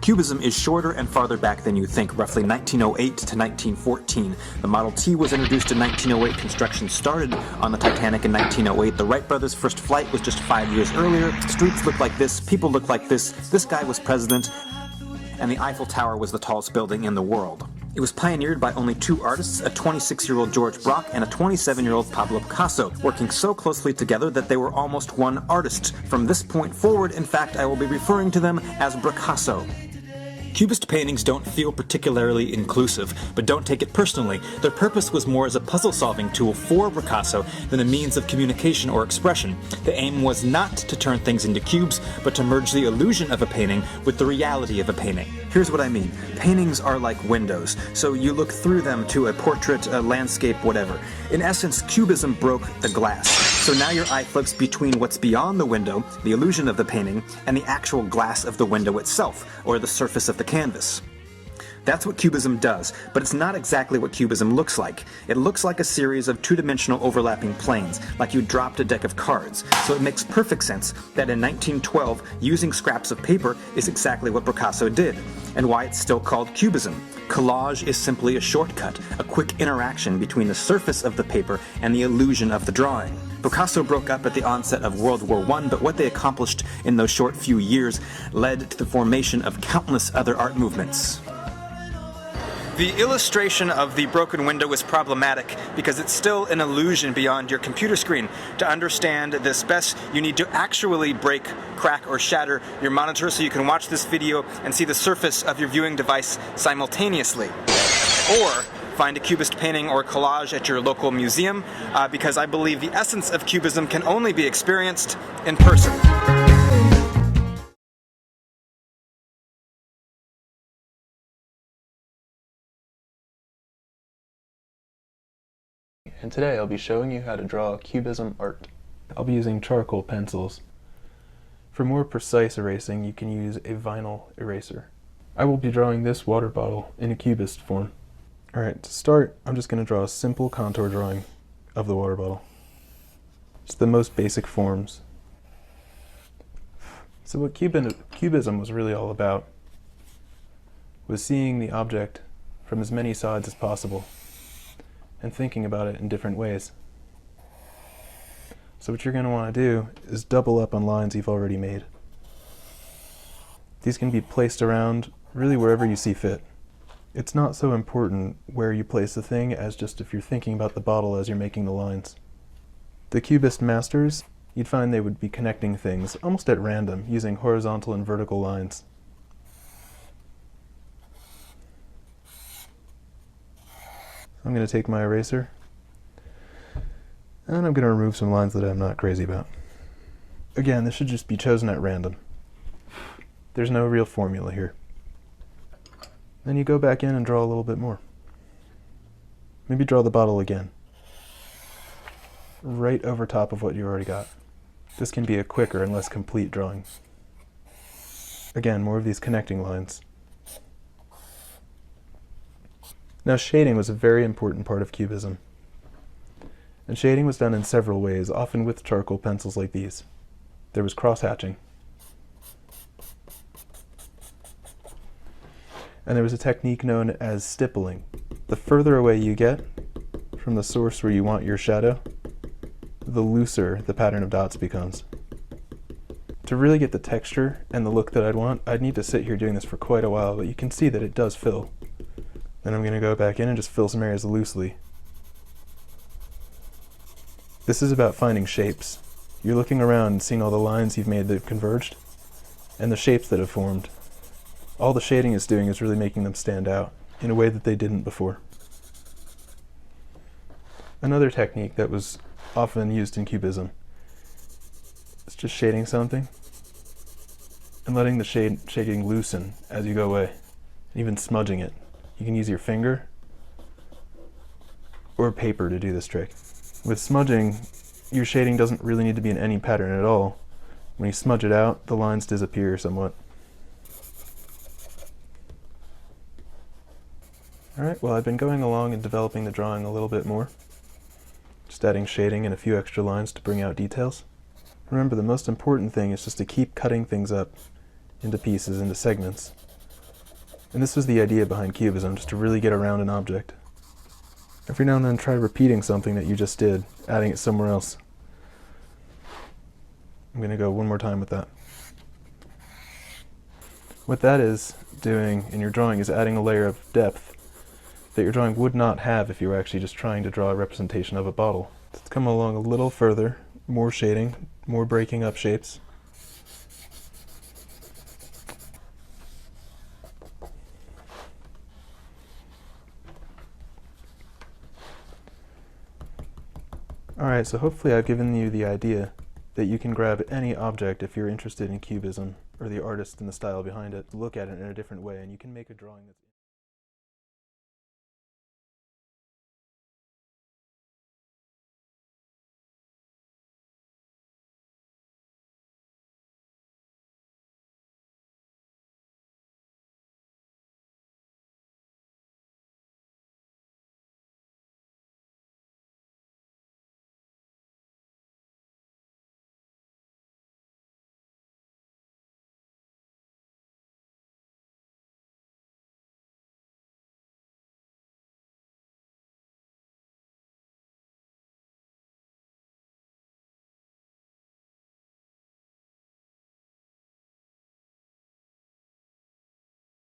Cubism is shorter and farther back than you think, roughly 1908 to 1914. The Model T was introduced in 1908, construction started on the Titanic in 1908, the Wright brothers' first flight was just 5 years earlier, streets look like this, people look like this guy was president, and the Eiffel Tower was the tallest building in the world. It was pioneered by only two artists, a 26-year-old George Braque and a 27-year-old Pablo Picasso, working so closely together that they were almost one artist. From this point forward, in fact, I will be referring to them as Bracasso. Cubist paintings don't feel particularly inclusive, but don't take it personally. Their purpose was more as a puzzle-solving tool for Picasso than a means of communication or expression. The aim was not to turn things into cubes, but to merge the illusion of a painting with the reality of a painting. Here's what I mean. Paintings are like windows, so you look through them to a portrait, a landscape, whatever. In essence, Cubism broke the glass. So now your eye flips between what's beyond the window, the illusion of the painting, and the actual glass of the window itself, or the surface of the canvas. That's what Cubism does, but it's not exactly what Cubism looks like. It looks like a series of two-dimensional overlapping planes, like you dropped a deck of cards. So it makes perfect sense that in 1912, using scraps of paper is exactly what Picasso did, and why it's still called Cubism. Collage is simply a shortcut, a quick interaction between the surface of the paper and the illusion of the drawing. Picasso broke up at the onset of World War I, but what they accomplished in those short few years led to the formation of countless other art movements. The illustration of the broken window is problematic because it's still an illusion beyond your computer screen. To understand this best, you need to actually break, crack, or shatter your monitor so you can watch this video and see the surface of your viewing device simultaneously. Or find a Cubist painting or collage at your local museum, because I believe the essence of Cubism can only be experienced in person. And today I'll be showing you how to draw Cubism art. I'll be using charcoal pencils. For more precise erasing, you can use a vinyl eraser. I will be drawing this water bottle in a cubist form. Alright, to start, I'm just going to draw a simple contour drawing of the water bottle. Just the most basic forms. So what Cubism was really all about was seeing the object from as many sides as possible and thinking about it in different ways. So what you're going to want to do is double up on lines you've already made. These can be placed around really wherever you see fit. It's not so important where you place the thing as just if you're thinking about the bottle as you're making the lines. The Cubist masters, you'd find they would be connecting things almost at random using horizontal and vertical lines. I'm going to take my eraser and I'm going to remove some lines that I'm not crazy about. Again, this should just be chosen at random. There's no real formula here. Then you go back in and draw a little bit more. Maybe draw the bottle again, right over top of what you already got. This can be a quicker and less complete drawing. Again, more of these connecting lines. Now, shading was a very important part of Cubism. And shading was done in several ways, often with charcoal pencils like these. There was cross-hatching. And there was a technique known as stippling. The further away you get from the source where you want your shadow, the looser the pattern of dots becomes. To really get the texture and the look that I'd want, I'd need to sit here doing this for quite a while, but you can see that it does fill. Then I'm going to go back in and just fill some areas loosely. This is about finding shapes. You're looking around and seeing all the lines you've made that have converged, and the shapes that have formed. All the shading is doing is really making them stand out in a way that they didn't before. Another technique that was often used in Cubism is just shading something and letting the shading loosen as you go away, and even smudging it. You can use your finger or paper to do this trick. With smudging, your shading doesn't really need to be in any pattern at all. When you smudge it out, the lines disappear somewhat. Alright, well, I've been going along and developing the drawing a little bit more. Just adding shading and a few extra lines to bring out details. Remember, the most important thing is just to keep cutting things up into pieces, into segments, And this was the idea behind Cubism, just to really get around an object. Every now and then try repeating something that you just did, adding it somewhere else. I'm going to go one more time with that. What that is doing in your drawing is adding a layer of depth that your drawing would not have if you were actually just trying to draw a representation of a bottle. Let's come along a little further, more shading, more breaking up shapes. Alright, so hopefully I've given you the idea that you can grab any object if you're interested in Cubism or the artist and the style behind it, look at it in a different way, and you can make a drawing that's